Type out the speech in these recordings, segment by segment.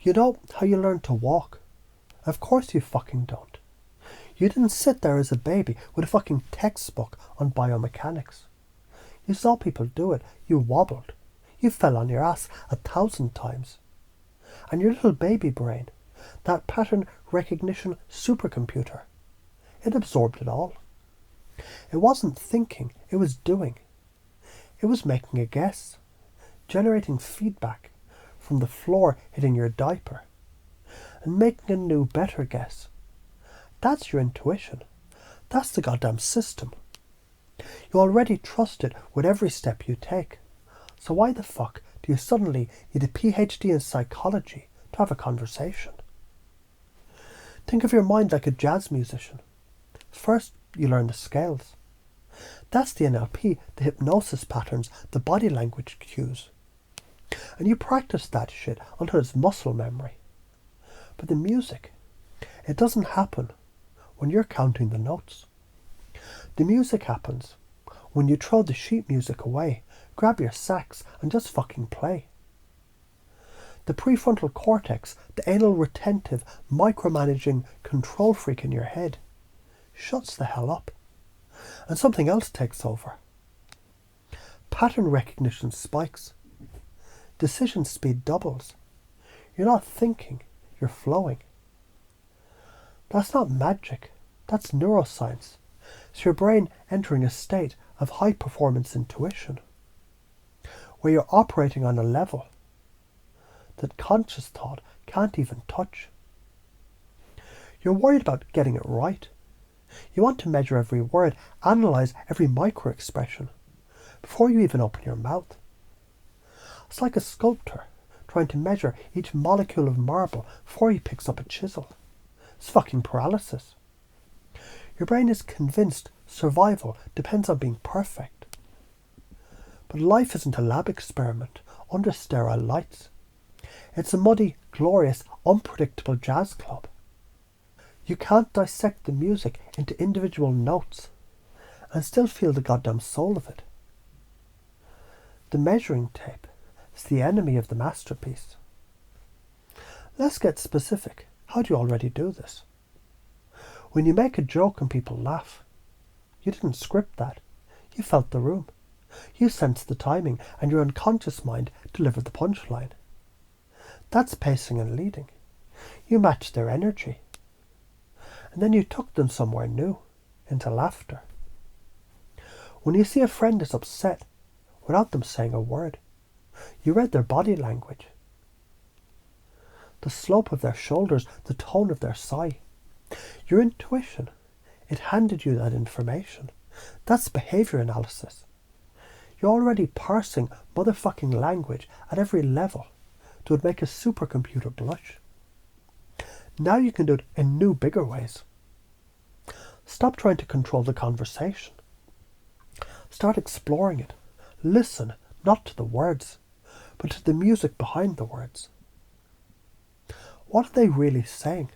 You know how you learn to walk? Of course you fucking don't. You didn't sit there as a baby with a fucking textbook on biomechanics. You saw people do it. You wobbled. You fell on your ass 1,000 times. And your little baby brain, that pattern recognition supercomputer, it absorbed it all. It wasn't thinking, it was doing. It was making a guess, generating feedback from the floor hitting your diaper, and making a new, better guess. That's your intuition. That's the goddamn system. You already trust it with every step you take. So why the fuck do you suddenly need a PhD in psychology to have a conversation? Think of your mind like a jazz musician. First, you learn the scales. That's the NLP, the hypnosis patterns, the body language cues. And you practice that shit until it's muscle memory. But the music, it doesn't happen when you're counting the notes. The music happens when you throw the sheet music away, grab your sax and just fucking play. The prefrontal cortex, the anal retentive, micromanaging control freak in your head, shuts the hell up. And something else takes over. Pattern recognition spikes. Decision speed doubles. You're not thinking, you're flowing. That's not magic. That's neuroscience. It's your brain entering a state of high performance intuition, where you're operating on a level that conscious thought can't even touch. You're worried about getting it right. You want to measure every word, analyze every micro-expression before you even open your mouth. It's like a sculptor trying to measure each molecule of marble before he picks up a chisel. It's fucking paralysis. Your brain is convinced survival depends on being perfect. But life isn't a lab experiment under sterile lights. It's a muddy, glorious, unpredictable jazz club. You can't dissect the music into individual notes and still feel the goddamn soul of it. The measuring tape is the enemy of the masterpiece. Let's get specific. How do you already do this? When you make a joke and people laugh, you didn't script that. You felt the room. You sensed the timing and your unconscious mind delivered the punchline. That's pacing and leading. You matched their energy. And then you took them somewhere new, into laughter. When you see a friend is upset, without them saying a word, you read their body language. The slope of their shoulders, the tone of their sigh. Your intuition, it handed you that information. That's behavior analysis. You're already parsing motherfucking language at every level that would make a supercomputer blush. Now you can do it in new, bigger ways. Stop trying to control the conversation. Start exploring it. Listen, not to the words, but to the music behind the words. What are they really saying?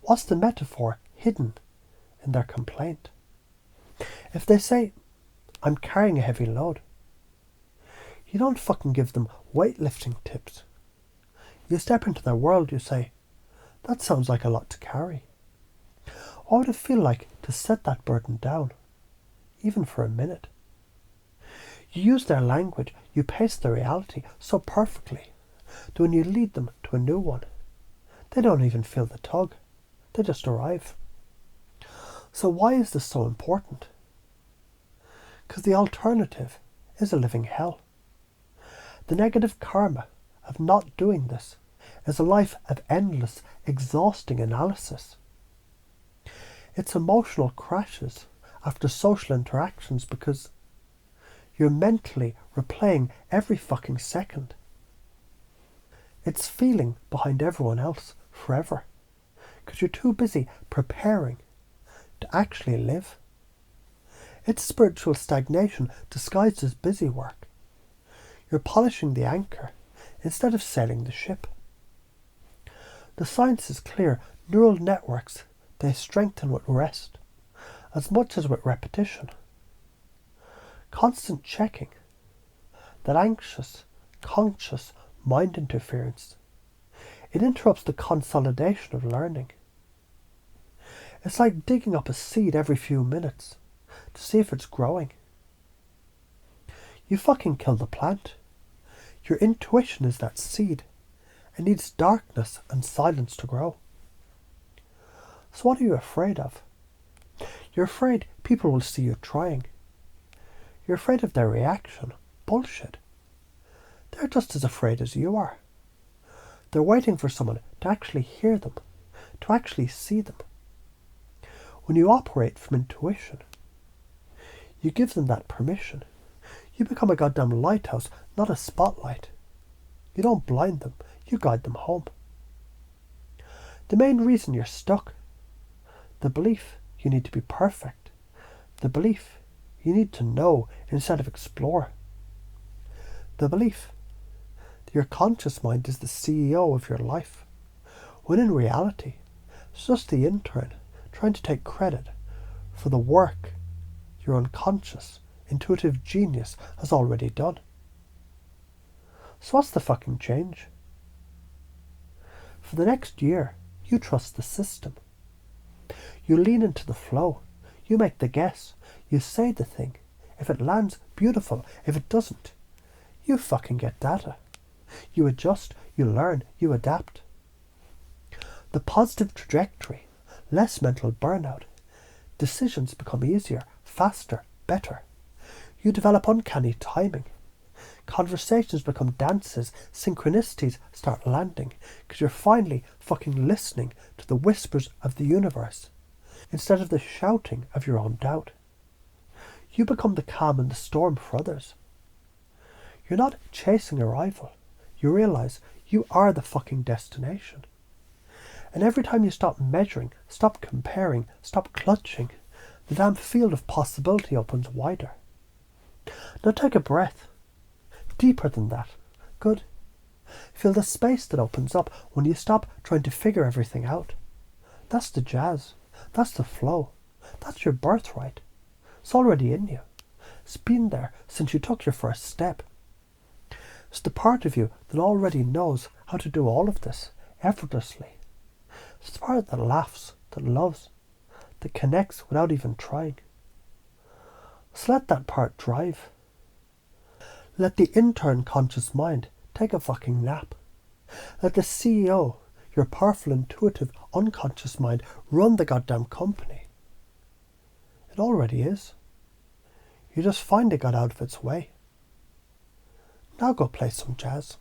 What's the metaphor hidden in their complaint? If they say, I'm carrying a heavy load, you don't fucking give them weightlifting tips. You step into their world, you say, that sounds like a lot to carry. What would it feel like to set that burden down, even for a minute? You use their language, you pace their reality so perfectly that when you lead them to a new one, they don't even feel the tug. They just arrive. So why is this so important? Because the alternative is a living hell. The negative karma of not doing this is a life of endless, exhausting analysis. It's emotional crashes after social interactions because you're mentally replaying every fucking second. It's feeling behind everyone else forever because you're too busy preparing to actually live. It's spiritual stagnation disguised as busy work. You're polishing the anchor instead of sailing the ship. The science is clear. Neural networks, they strengthen with rest as much as with repetition. Constant checking, that anxious, conscious mind interference, It interrupts the consolidation of learning. It's like digging up a seed every few minutes to see if it's growing. You fucking kill the plant. Your intuition is that seed. It needs darkness and silence to grow. So what are you afraid of? You're afraid people will see you trying. You're afraid of their reaction. Bullshit. They're just as afraid as you are. They're waiting for someone to actually hear them, to actually see them. When you operate from intuition, you give them that permission. You become a goddamn lighthouse, not a spotlight. You don't blind them, you guide them home. The main reason you're stuck, the belief you need to be perfect, the belief you need to know instead of explore, the belief that your conscious mind is the CEO of your life, when in reality, it's just the intern trying to take credit for the work your unconscious, intuitive genius has already done. So what's the fucking change? For the next year, you trust the system. You lean into the flow. You make the guess. You say the thing. If it lands, beautiful. If it doesn't, you fucking get data. You adjust, you learn, you adapt. The positive trajectory, less mental burnout. Decisions become easier, faster, better. You develop uncanny timing. Conversations become dances, synchronicities start landing, because you're finally fucking listening to the whispers of the universe, instead of the shouting of your own doubt. You become the calm in the storm for others. You're not chasing a rival. You realise you are the fucking destination. And every time you stop measuring, stop comparing, stop clutching, the damn field of possibility opens wider. Now take a breath. Deeper than that. Good. Feel the space that opens up when you stop trying to figure everything out. That's the jazz. That's the flow. That's your birthright. It's already in you. It's been there since you took your first step. It's the part of you that already knows how to do all of this effortlessly. It's the part that laughs, that loves, that connects without even trying. So let that part drive. Let the intern conscious mind take a fucking nap. Let the CEO, your powerful, intuitive, unconscious mind, run the goddamn company. It already is. You just find it got out of its way. Now go play some jazz.